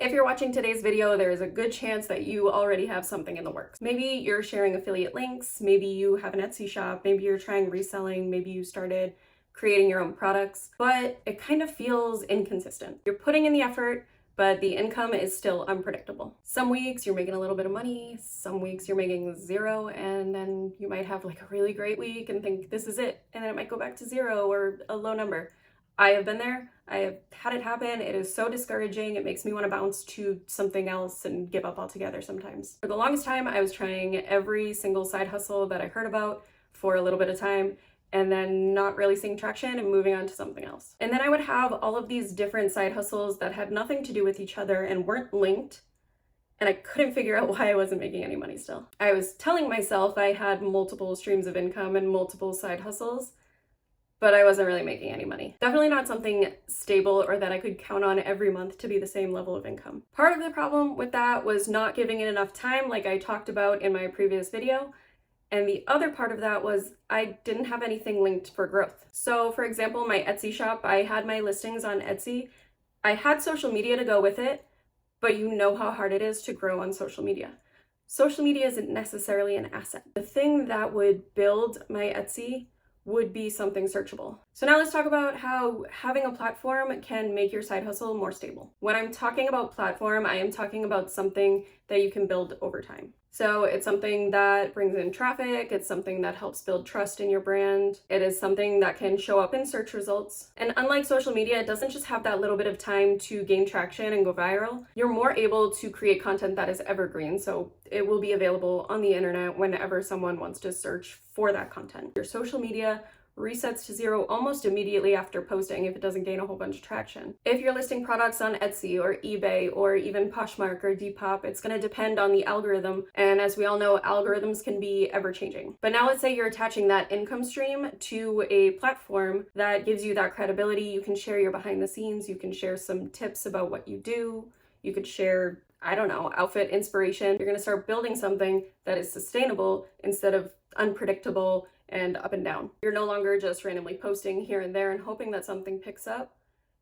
If you're watching today's video, there is a good chance that you already have something in the works. Maybe you're sharing affiliate links, maybe you have an Etsy shop, maybe you're trying reselling, maybe you started creating your own products, but it kind of feels inconsistent. You're putting in the effort, but the income is still unpredictable. Some weeks you're making a little bit of money, some weeks you're making zero, and then you might have like a really great week and think this is it, and then it might go back to zero or a low number. I have been there. I have had it happen. It is so discouraging. It makes me want to bounce to something else and give up altogether sometimes. For the longest time, I was trying every single side hustle that I heard about for a little bit of time, and then not really seeing traction and moving on to something else. And then I would have all of these different side hustles that had nothing to do with each other and weren't linked, and I couldn't figure out why I wasn't making any money still. I was telling myself I had multiple streams of income and multiple side hustles, but I wasn't really making any money. Definitely not something stable or that I could count on every month to be the same level of income. Part of the problem with that was not giving it enough time, like I talked about in my previous video. And the other part of that was I didn't have anything linked for growth. So for example, my Etsy shop, I had my listings on Etsy. I had social media to go with it, but you know how hard it is to grow on social media. Social media isn't necessarily an asset. The thing that would build my Etsy would be something searchable. So now let's talk about how having a platform can make your side hustle more stable. When I'm talking about platform, I am talking about something that you can build over time. So it's something that brings in traffic, it's something that helps build trust in your brand, it is something that can show up in search results. And unlike social media, it doesn't just have that little bit of time to gain traction and go viral. You're more able to create content that is evergreen, so it will be available on the internet whenever someone wants to search for that content. Your social media resets to zero almost immediately after posting if it doesn't gain a whole bunch of traction. If you're listing products on Etsy or eBay or even Poshmark or Depop, it's going to depend on the algorithm, and as we all know, algorithms can be ever-changing. But now let's say you're attaching that income stream to a platform that gives you that credibility. You can share your behind the scenes, you can share some tips about what you do, you could share, I don't know, outfit inspiration. You're going to start building something that is sustainable instead of unpredictable and up and down. You're no longer just randomly posting here and there and hoping that something picks up.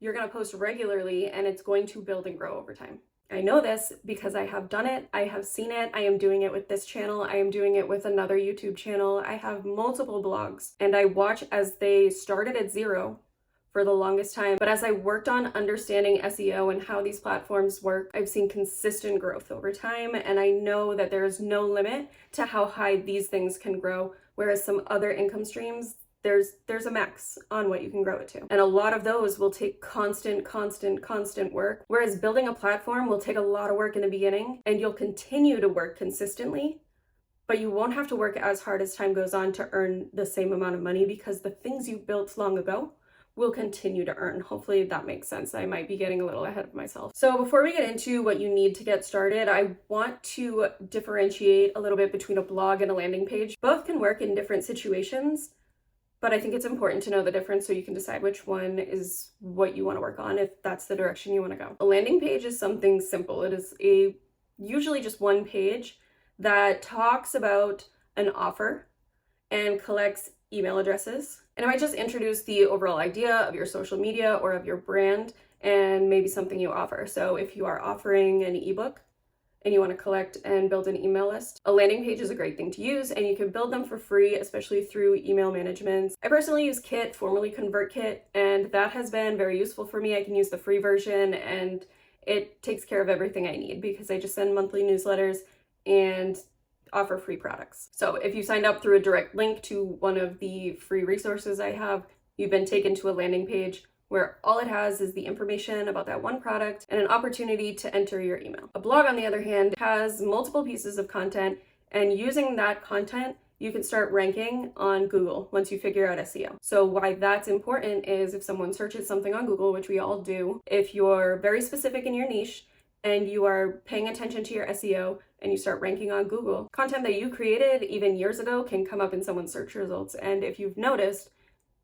You're going to post regularly and it's going to build and grow over time. I know this because I have done it. I have seen it. I am doing it with this channel. I am doing it with another YouTube channel. I have multiple blogs and I watch as they started at zero for the longest time. But as I worked on understanding SEO and how these platforms work, I've seen consistent growth over time. And I know that there is no limit to how high these things can grow. Whereas some other income streams, there's a max on what you can grow it to. And a lot of those will take constant work. Whereas building a platform will take a lot of work in the beginning and you'll continue to work consistently, but you won't have to work as hard as time goes on to earn the same amount of money because the things you built long ago will continue to earn. Hopefully that makes sense. I might be getting a little ahead of myself. So before we get into what you need to get started, I want to differentiate a little bit between a blog and a landing page. Both can work in different situations, but I think it's important to know the difference so you can decide which one is what you want to work on if that's the direction you want to go. A landing page is something simple. It is usually just one page that talks about an offer and collects email addresses. And it might just introduce the overall idea of your social media or of your brand and maybe something you offer. So if you are offering an ebook and you want to collect and build an email list, a landing page is a great thing to use, and you can build them for free, especially through email management. I personally use Kit, formerly ConvertKit, and that has been very useful for me. I can use the free version and it takes care of everything I need because I just send monthly newsletters and offer free products. So if you signed up through a direct link to one of the free resources I have, you've been taken to a landing page where all it has is the information about that one product and an opportunity to enter your email. A blog, on the other hand, has multiple pieces of content, and using that content, you can start ranking on Google once you figure out SEO. So why that's important is if someone searches something on Google, which we all do, if you're very specific in your niche and you are paying attention to your SEO and you start ranking on Google, content that you created even years ago can come up in someone's search results. And if you've noticed,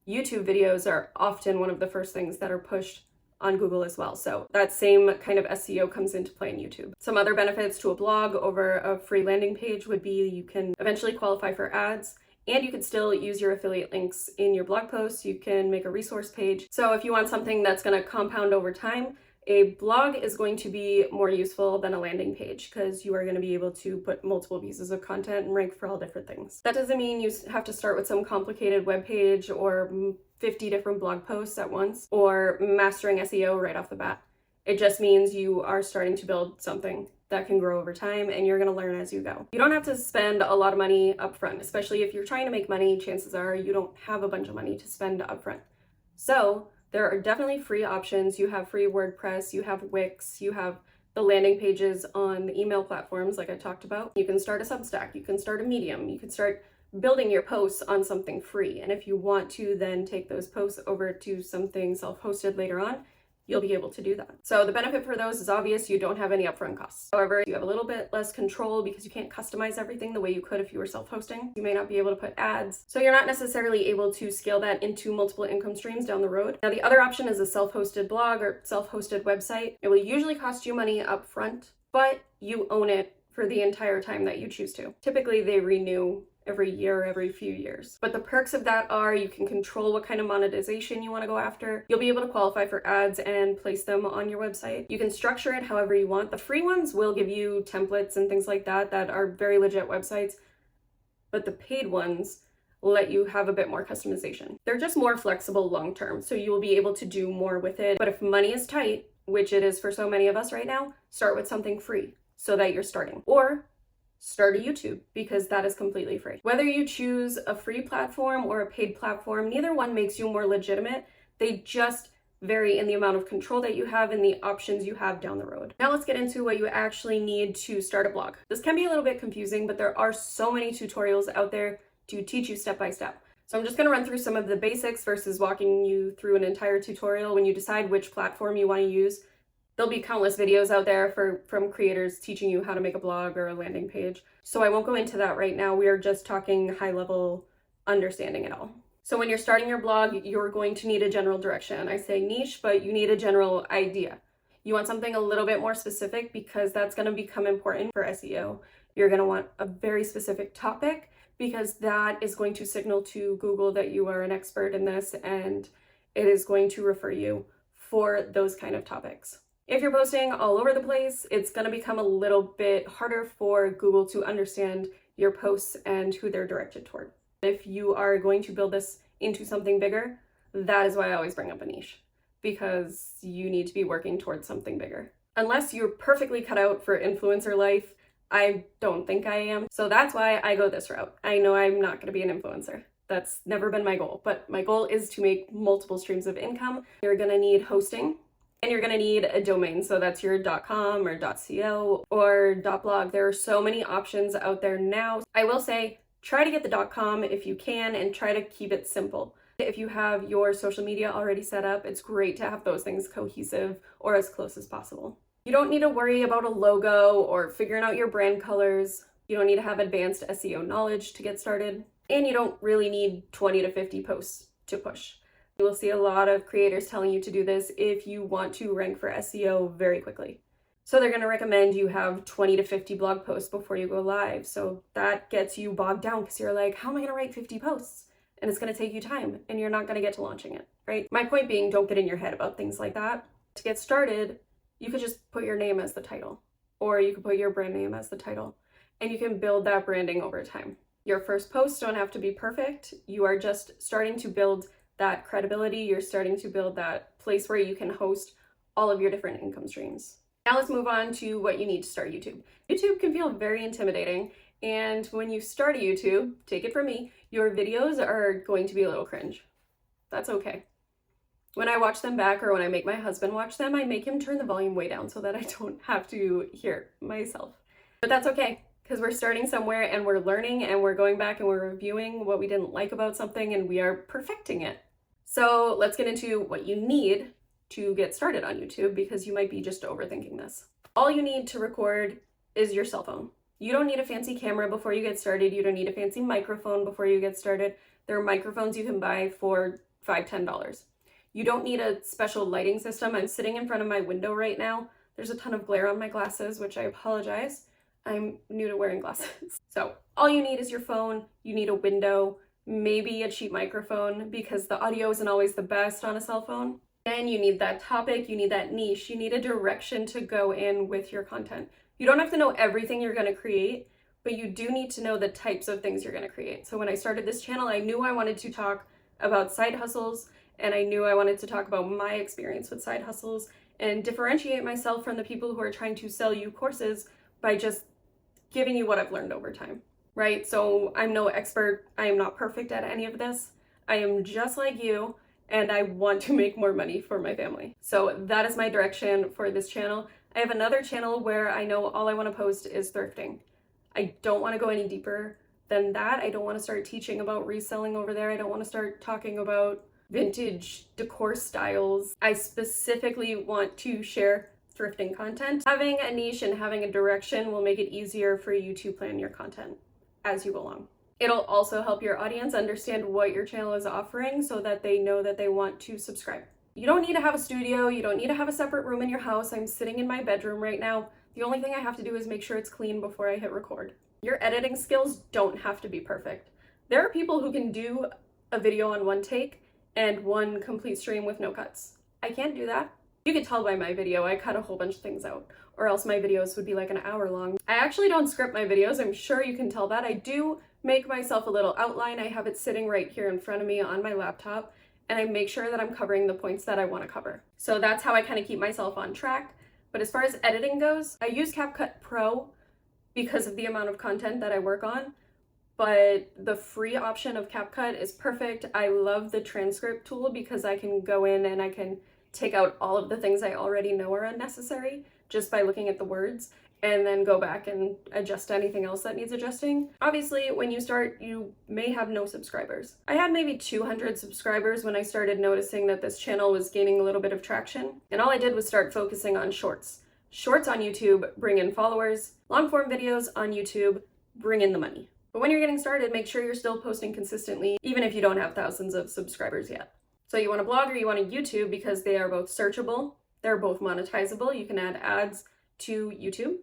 YouTube videos are often one of the first things that are pushed on Google as well. So that same kind of SEO comes into play in YouTube. Some other benefits to a blog over a free landing page would be you can eventually qualify for ads, and you can still use your affiliate links in your blog posts. You can make a resource page. So if you want something that's going to compound over time, A blog is going to be more useful than a landing page because you are going to be able to put multiple pieces of content and rank for all different things. That doesn't mean you have to start with some complicated web page or 50 different blog posts at once or mastering SEO right off the bat. It just means you are starting to build something that can grow over time and you're going to learn as you go. You don't have to spend a lot of money up front, especially if you're trying to make money. Chances are you don't have a bunch of money to spend up front. So there are definitely free options. You have free WordPress, you have Wix, you have the landing pages on the email platforms like I talked about. You can start a Substack, you can start a Medium, you can start building your posts on something free. And if you want to then take those posts over to something self-hosted later on, you'll be able to do that. So the benefit for those is obvious. You don't have any upfront costs. However, you have a little bit less control because you can't customize everything the way you could if you were self-hosting. You may not be able to put ads. So you're not necessarily able to scale that into multiple income streams down the road. Now, the other option is a self-hosted blog or self-hosted website. It will usually cost you money up front, but you own it for the entire time that you choose to. Typically, they renew every year, every few years. But the perks of that are you can control what kind of monetization you want to go after. You'll be able to qualify for ads and place them on your website. You can structure it however you want. The free ones will give you templates and things like that that are very legit websites, but the paid ones let you have a bit more customization. They're just more flexible long term, so you will be able to do more with it. But if money is tight, which it is for so many of us right now, start with something free so that you're starting. Or start a YouTube because that is completely free. Whether you choose a free platform or a paid platform, neither one makes you more legitimate. They just vary in the amount of control that you have and the options you have down the road. Now let's get into what you actually need to start a blog. This can be a little bit confusing, but there are so many tutorials out there to teach you step by step. So I'm just going to run through some of the basics versus walking you through an entire tutorial. When you decide which platform you want to use, there'll be countless videos out there from creators teaching you how to make a blog or a landing page. So I won't go into that right now. We are just talking high level understanding it all. So when you're starting your blog, you're going to need a general direction. I say niche, but you need a general idea. You want something a little bit more specific because that's going to become important for SEO. You're going to want a very specific topic because that is going to signal to Google that you are an expert in this and it is going to refer you for those kind of topics. If you're posting all over the place, it's going to become a little bit harder for Google to understand your posts and who they're directed toward. If you are going to build this into something bigger, that is why I always bring up a niche, because you need to be working towards something bigger. Unless you're perfectly cut out for influencer life, I don't think I am. So that's why I go this route. I know I'm not going to be an influencer. That's never been my goal, but my goal is to make multiple streams of income. You're going to need hosting. And you're going to need a domain, so that's your .com or .co or .blog. There are so many options out there now. I will say, try to get the .com if you can and try to keep it simple. If you have your social media already set up, it's great to have those things cohesive or as close as possible. You don't need to worry about a logo or figuring out your brand colors. You don't need to have advanced SEO knowledge to get started. And you don't really need 20 to 50 posts to push. You will see a lot of creators telling you to do this if you want to rank for SEO very quickly. So they're going to recommend you have 20 to 50 blog posts before you go live. So that gets you bogged down because you're like, how am I going to write 50 posts? And it's going to take you time and you're not going to get to launching it, right? My point being, don't get in your head about things like that. To get started, you could just put your name as the title, or you could put your brand name as the title, and you can build that branding over time. Your first posts don't have to be perfect. You are just starting to build that credibility. You're starting to build that place where you can host all of your different income streams. Now let's move on to what you need to start YouTube. YouTube can feel very intimidating, and when you start a YouTube, take it from me, your videos are going to be a little cringe. That's okay. When I watch them back or when I make my husband watch them, I make him turn the volume way down so that I don't have to hear myself. But that's okay, because we're starting somewhere and we're learning and we're going back and we're reviewing what we didn't like about something and we are perfecting it. So let's get into what you need to get started on YouTube, because you might be just overthinking this. All you need to record is your cell phone. You don't need a fancy camera before you get started. You don't need a fancy microphone before you get started. There are microphones you can buy for $5, $10. You don't need a special lighting system. I'm sitting in front of my window right now. There's a ton of glare on my glasses, which I apologize. I'm new to wearing glasses. So all you need is your phone. You need a window, maybe a cheap microphone, because the audio isn't always the best on a cell phone. Then you need that topic, you need that niche, you need a direction to go in with your content. You don't have to know everything you're going to create, but you do need to know the types of things you're going to create. So when I started this channel, I knew I wanted to talk about side hustles, and I knew I wanted to talk about my experience with side hustles and differentiate myself from the people who are trying to sell you courses by just giving you what I've learned over time, right? So I'm no expert. I am not perfect at any of this. I am just like you, and I want to make more money for my family. So that is my direction for this channel. I have another channel where I know all I want to post is thrifting. I don't want to go any deeper than that. I don't want to start teaching about reselling over there. I don't want to start talking about vintage decor styles. I specifically want to share thrifting content. Having a niche and having a direction will make it easier for you to plan your content as you go along. It'll also help your audience understand what your channel is offering so that they know that they want to subscribe. You don't need to have a studio. You don't need to have a separate room in your house. I'm sitting in my bedroom right now. The only thing I have to do is make sure it's clean before I hit record. Your editing skills don't have to be perfect. There are people who can do a video on one take and one complete stream with no cuts. I can't do that. You can tell by my video, I cut a whole bunch of things out, or else my videos would be like an hour long. I actually don't script my videos. I'm sure you can tell that. I do make myself a little outline. I have it sitting right here in front of me on my laptop, and I make sure that I'm covering the points that I want to cover. So that's how I kind of keep myself on track. But as far as editing goes, I use CapCut Pro because of the amount of content that I work on. But the free option of CapCut is perfect. I love the transcript tool because I can go in and I can take out all of the things I already know are unnecessary just by looking at the words, and then go back and adjust anything else that needs adjusting. Obviously, when you start, you may have no subscribers. I had maybe 200 subscribers when I started noticing that this channel was gaining a little bit of traction, and all I did was start focusing on shorts. Shorts on YouTube bring in followers. Long form videos on YouTube bring in the money. But when you're getting started, make sure you're still posting consistently, even if you don't have thousands of subscribers yet. So you want a blog or you want a YouTube because they are both searchable, they're both monetizable. You can add ads to YouTube,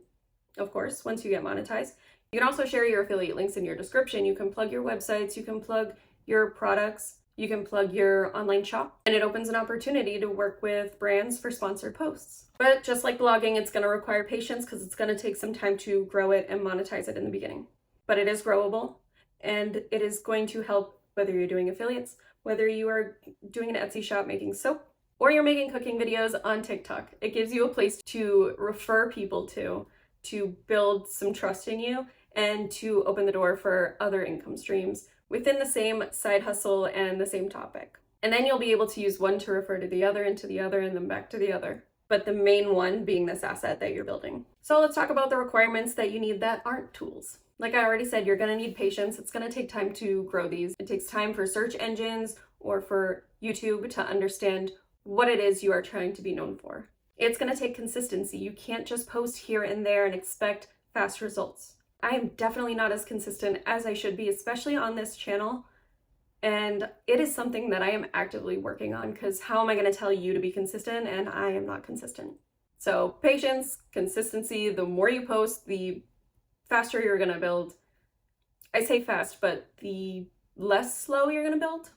of course, once you get monetized. You can also share your affiliate links in your description. You can plug your websites, you can plug your products, you can plug your online shop, and it opens an opportunity to work with brands for sponsored posts. But just like blogging, it's going to require patience because it's going to take some time to grow it and monetize it in the beginning. But it is growable, and it is going to help whether you're doing affiliates, whether you are doing an Etsy shop making soap, or you're making cooking videos on TikTok. It gives you a place to refer people to build some trust in you, and to open the door for other income streams within the same side hustle and the same topic. And then you'll be able to use one to refer to the other, and to the other, and then back to the other. But the main one being this asset that you're building. So let's talk about the requirements that you need that aren't tools. Like I already said, you're going to need patience. It's going to take time to grow these. It takes time for search engines or for YouTube to understand what it is you are trying to be known for. It's going to take consistency. You can't just post here and there and expect fast results. I am definitely not as consistent as I should be, especially on this channel. And it is something that I am actively working on, because how am I going to tell you to be consistent and I am not consistent? So patience, consistency, the more you post, the faster you're going to build. I say fast, but the less slow you're going to build.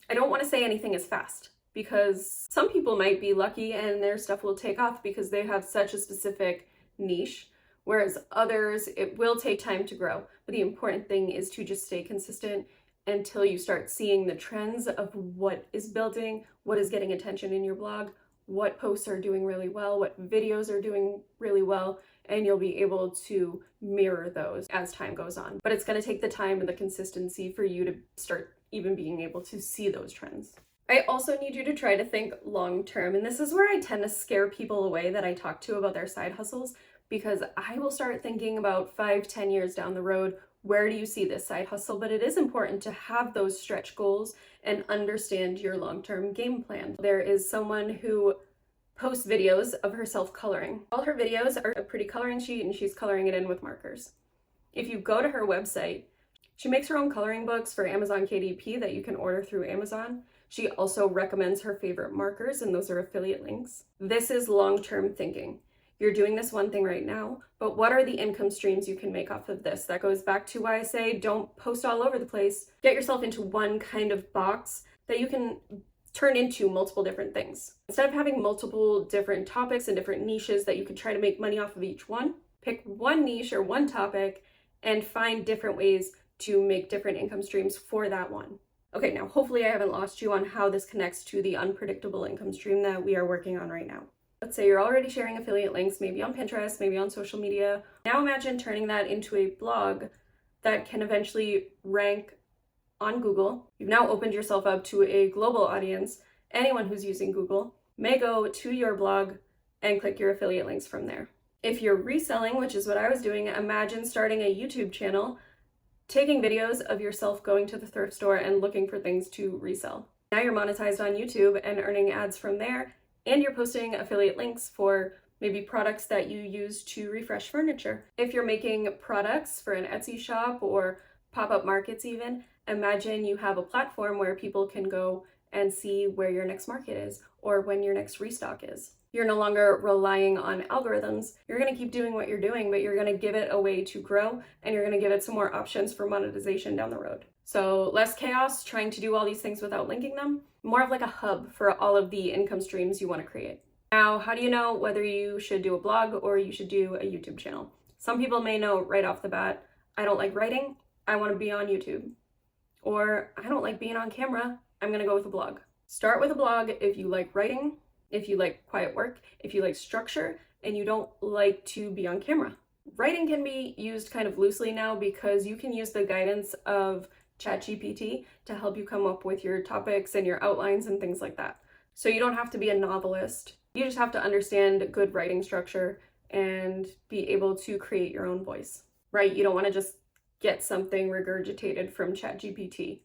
I don't want to say anything is fast, because some people might be lucky and their stuff will take off because they have such a specific niche, whereas others, it will take time to grow. But the important thing is to just stay consistent until you start seeing the trends of what is building, what is getting attention in your blog, what posts are doing really well, what videos are doing really well, and you'll be able to mirror those as time goes on. But it's going to take the time and the consistency for you to start even being able to see those trends. I also need you to try to think long term, and this is where I tend to scare people away that I talk to about their side hustles, because I will start thinking about 5-10 years down the road, where do you see this side hustle? But it is important to have those stretch goals and understand your long-term game plan. There is someone who posts videos of herself coloring. All her videos are a pretty coloring sheet, and she's coloring it in with markers. If you go to her website, she makes her own coloring books for Amazon KDP that you can order through Amazon. She also recommends her favorite markers, and those are affiliate links. This is long-term thinking. You're doing this one thing right now, but what are the income streams you can make off of this? That goes back to why I say don't post all over the place. Get yourself into one kind of box that you can turn into multiple different things. Instead of having multiple different topics and different niches that you could try to make money off of each one, pick one niche or one topic and find different ways to make different income streams for that one. Okay, now hopefully I haven't lost you on how this connects to the unpredictable income stream that we are working on right now. Let's say you're already sharing affiliate links, maybe on Pinterest, maybe on social media. Now imagine turning that into a blog that can eventually rank on Google. You've now opened yourself up to a global audience. Anyone who's using Google may go to your blog and click your affiliate links from there. If you're reselling, which is what I was doing, imagine starting a YouTube channel, taking videos of yourself going to the thrift store and looking for things to resell. Now you're monetized on YouTube and earning ads from there, and you're posting affiliate links for maybe products that you use to refresh furniture. If you're making products for an Etsy shop or pop-up markets even, imagine you have a platform where people can go and see where your next market is or when your next restock is. You're no longer relying on algorithms. You're going to keep doing what you're doing, but you're going to give it a way to grow, and you're going to give it some more options for monetization down the road. So less chaos trying to do all these things without linking them, more of like a hub for all of the income streams you want to create. Now, how do you know whether you should do a blog or you should do a YouTube channel? Some people may know right off the bat, I don't like writing, I want to be on YouTube. Or I don't like being on camera, I'm going to go with a blog. Start with a blog if you like writing, if you like quiet work, if you like structure, and you don't like to be on camera. Writing can be used kind of loosely now because you can use the guidance of ChatGPT to help you come up with your topics and your outlines and things like that. So you don't have to be a novelist. You just have to understand good writing structure and be able to create your own voice, right? You don't want to just get something regurgitated from ChatGPT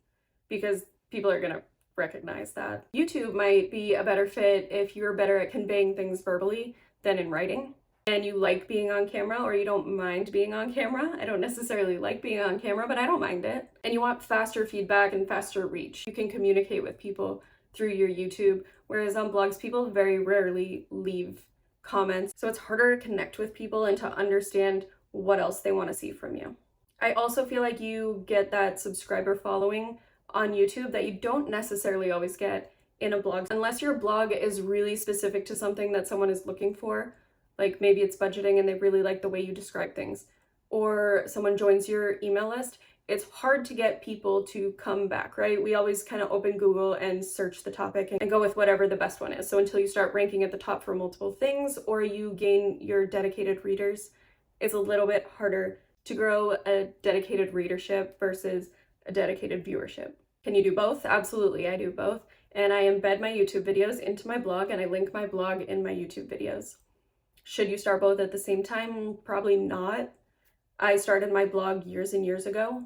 because people are going to recognize that. YouTube might be a better fit if you're better at conveying things verbally than in writing, and you like being on camera or you don't mind being on camera. I don't necessarily like being on camera, but I don't mind it. And you want faster feedback and faster reach. You can communicate with people through your YouTube, whereas on blogs, people very rarely leave comments. So it's harder to connect with people and to understand what else they want to see from you. I also feel like you get that subscriber following on YouTube that you don't necessarily always get in a blog. Unless your blog is really specific to something that someone is looking for, like maybe it's budgeting and they really like the way you describe things, or someone joins your email list, it's hard to get people to come back, right? We always kind of open Google and search the topic and go with whatever the best one is. So until you start ranking at the top for multiple things or you gain your dedicated readers, it's a little bit harder to grow a dedicated readership versus a dedicated viewership. Can you do both? Absolutely, I do both. And I embed my YouTube videos into my blog and I link my blog in my YouTube videos. Should you start both at the same time? Probably not. I started my blog years and years ago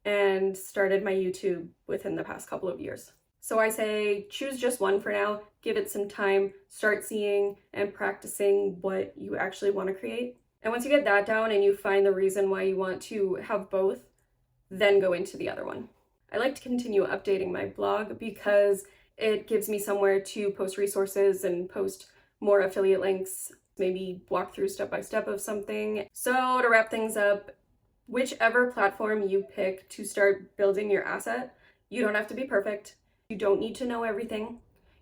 and started my YouTube within the past couple of years. So I say choose just one for now, give it some time, start seeing and practicing what you actually want to create. And once you get that down and you find the reason why you want to have both, then go into the other one. I like to continue updating my blog because it gives me somewhere to post resources and post more affiliate links, maybe walk through step by step of something. So to wrap things up, whichever platform you pick to start building your asset, you don't have to be perfect. You don't need to know everything.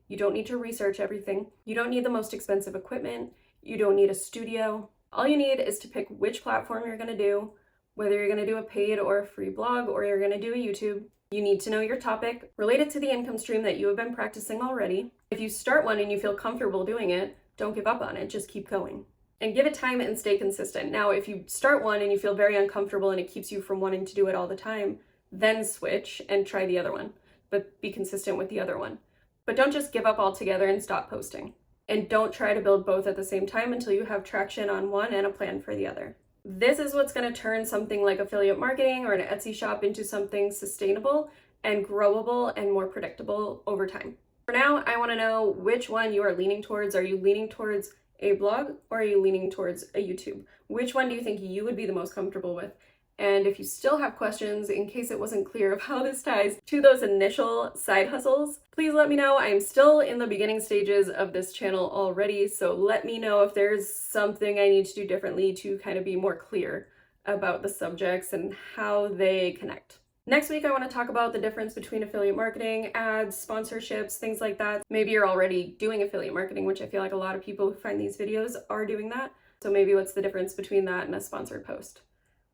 You don't need to research everything. You don't need the most expensive equipment. You don't need a studio. All you need is to pick which platform you're going to do, whether you're going to do a paid or a free blog or you're going to do a YouTube. You need to know your topic, relate it to the income stream that you have been practicing already. If you start one and you feel comfortable doing it, don't give up on it, just keep going. And give it time and stay consistent. Now, if you start one and you feel very uncomfortable and it keeps you from wanting to do it all the time, then switch and try the other one, but be consistent with the other one. But don't just give up altogether and stop posting. And don't try to build both at the same time until you have traction on one and a plan for the other. This is what's going to turn something like affiliate marketing or an Etsy shop into something sustainable and growable and more predictable over time. For now, I want to know which one you are leaning towards. Are you leaning towards a blog or are you leaning towards a YouTube? Which one do you think you would be the most comfortable with? And if you still have questions, in case it wasn't clear of how this ties to those initial side hustles, please let me know. I'm still in the beginning stages of this channel already, so let me know if there's something I need to do differently to kind of be more clear about the subjects and how they connect. Next week, I want to talk about the difference between affiliate marketing, ads, sponsorships, things like that. Maybe you're already doing affiliate marketing, which I feel like a lot of people who find these videos are doing that. So maybe what's the difference between that and a sponsored post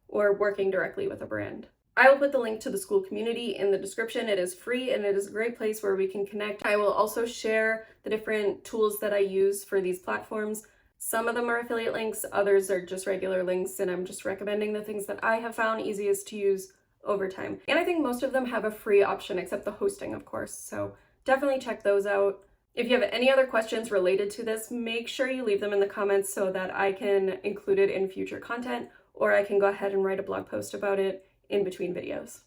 or working directly with a brand? I will put the link to the Skool community in the description. It is free and it is a great place where we can connect. I will also share the different tools that I use for these platforms. Some of them are affiliate links, others are just regular links, and I'm just recommending the things that I have found easiest to use over time. And I think most of them have a free option, except the hosting, of course. So definitely check those out. If you have any other questions related to this, make sure you leave them in the comments so that I can include it in future content, or I can go ahead and write a blog post about it in between videos.